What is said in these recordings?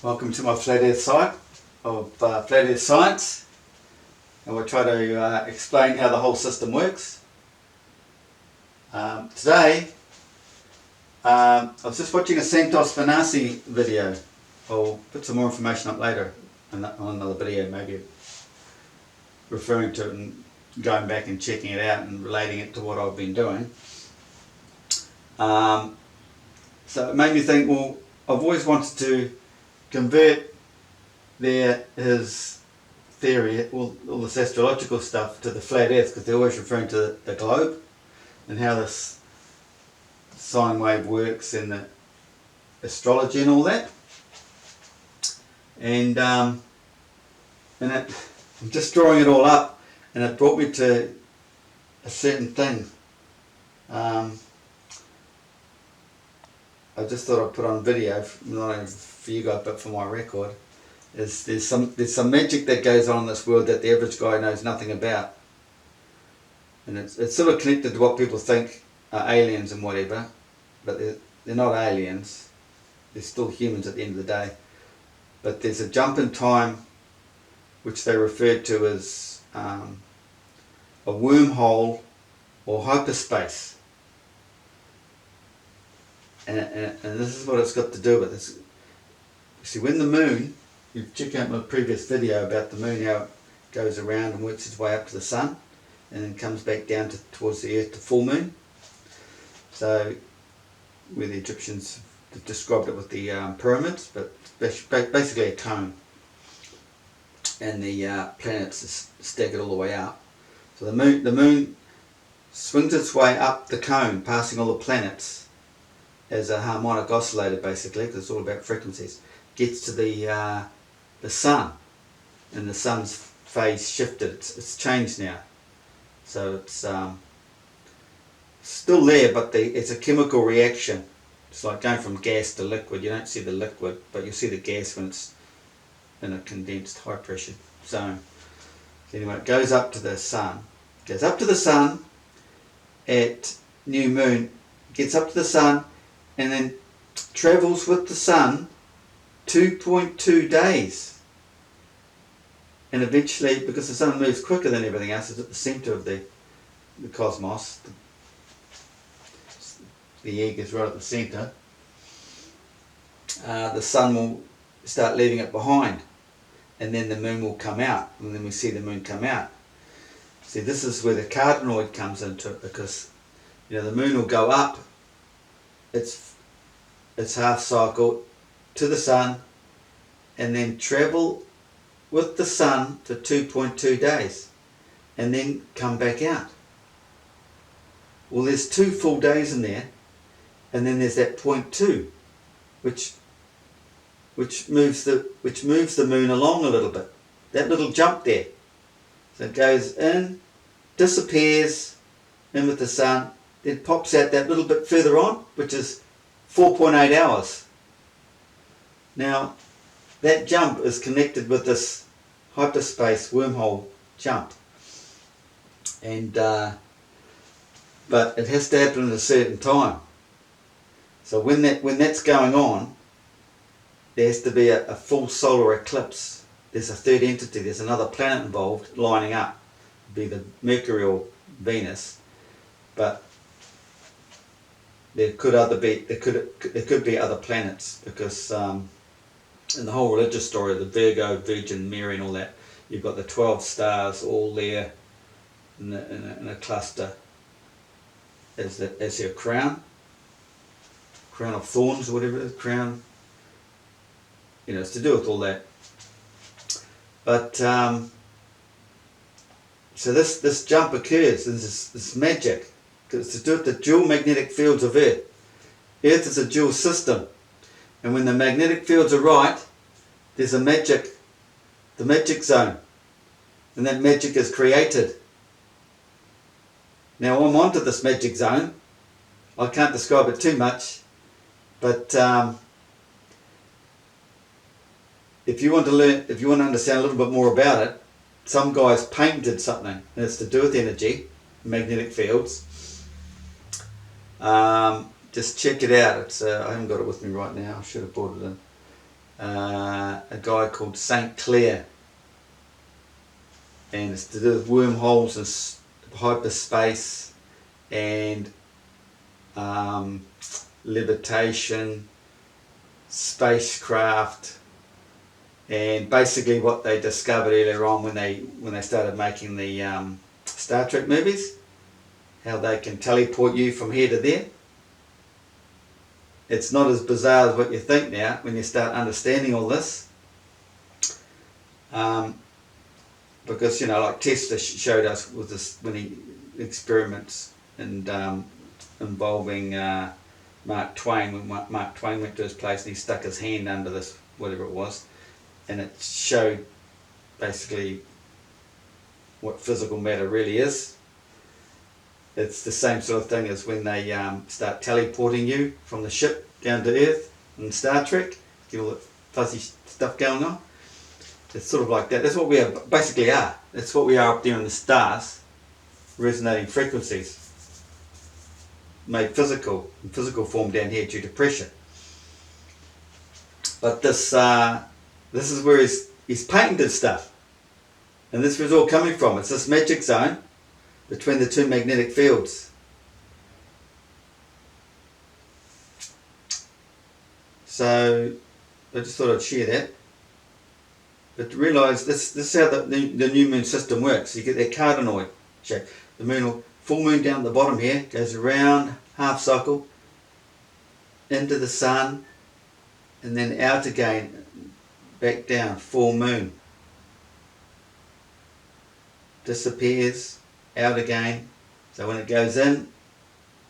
Welcome to my Flat Earth site of Flat Earth Science, and we'll try to explain how the whole system works. Today, I was just watching a Santos Fanasi video. I'll put some more information up later on another video, maybe referring to it and going back and checking it out and relating it to what I've been doing. So it made me think, well, I've always wanted to convert his theory, all this astrological stuff, to the flat earth, because they're always referring to the globe and how this sine wave works in the astrology and all that. And I'm just drawing it all up, and it brought me to a certain thing. I just thought I'd put on video, not only for you guys but for my record. There's some magic that goes on in this world that the average guy knows nothing about, and it's sort of connected to what people think are aliens and whatever, but they're not aliens. They're still humans at the end of the day. But there's a jump in time which they refer to as a wormhole or hyperspace. And this is what it's got to do with this. See, when the moon, you check out my previous video about the moon, how it goes around and works its way up to the sun and then comes back down towards the earth to full moon. So where the Egyptians described it with the pyramids, but basically a cone, and the planets are staggered all the way up. So the moon swings its way up the cone, passing all the planets as a harmonic oscillator, basically, because it's all about frequencies. Gets to the sun, and the sun's phase shifted. It's changed now, so it's still there, but it's a chemical reaction. It's like going from gas to liquid. You don't see the liquid, but you see the gas when it's in a condensed high pressure zone. So anyway, it goes up to the sun. Goes up to the sun at new moon. Gets up to the sun, and then travels with the sun 2.2 days. And eventually, because the sun moves quicker than everything else, it's at the centre of the cosmos. The egg is right at the centre. The sun will start leaving it behind, and then the moon will come out, and then we see the moon come out. See, this is where the Cartinoid comes into it, because the moon will go up its half cycle to the sun, and then travel with the sun for 2.2 days, and then come back out. Well, there's 2 full days in there, and then there's that 0.2, which moves the moon along a little bit. That little jump there. So it goes in, disappears in with the sun, then pops out that little bit further on, which is 4.8 hours. Now, that jump is connected with this hyperspace wormhole jump, and but it has to happen at a certain time. So when that's going on, there has to be a full solar eclipse. There's a third entity. There's another planet involved lining up. It'd be the Mercury or Venus, but there could be other planets, because in the whole religious story of the Virgo, Virgin, Mary and all that, you've got the 12 stars all there in a cluster as your crown of thorns or whatever it is, crown. It's to do with all that. But so this jump occurs. There's this magic. It's to do with the dual magnetic fields of Earth. Earth is a dual system, and when the magnetic fields are right, there's the magic zone, and that magic is created. Now I'm onto this magic zone. I can't describe it too much, but if you want to understand a little bit more about it, some guys patented something, and it's to do with energy, magnetic fields. Just check it out. I haven't got it with me right now. I should have brought it in. a guy called St. Clair, and it's to do with wormholes and hyperspace and levitation, spacecraft, and basically what they discovered earlier on when they started making the Star Trek movies, how they can teleport you from here to there. It's not as bizarre as what you think now when you start understanding all this. Because, you know, like Tesla showed us with this when he experiments and involving Mark Twain, when Mark Twain went to his place and he stuck his hand under this, whatever it was, and it showed basically what physical matter really is. It's the same sort of thing as when they start teleporting you from the ship down to Earth in Star Trek, get all the fuzzy stuff going on. It's sort of like that. That's what we basically are. That's what we are up there in the stars, resonating frequencies, made physical, in physical form down here due to pressure. But this is where he's patented stuff. And this is where it's all coming from. It's this magic zone between the two magnetic fields. So I just thought I'd share that. But to realise this is how the new moon system works. You get that Cartinoid shape. The moon will, full moon down at the bottom here, goes around, half cycle, into the sun, and then out again, back down, full moon. Disappears, out again. So when it goes in,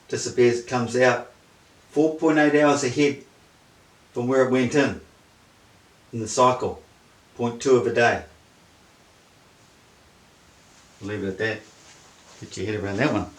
disappears, comes out 4.8 hours ahead from where it went in the cycle. 0.2 of a day. Leave it at that. Get your head around that one.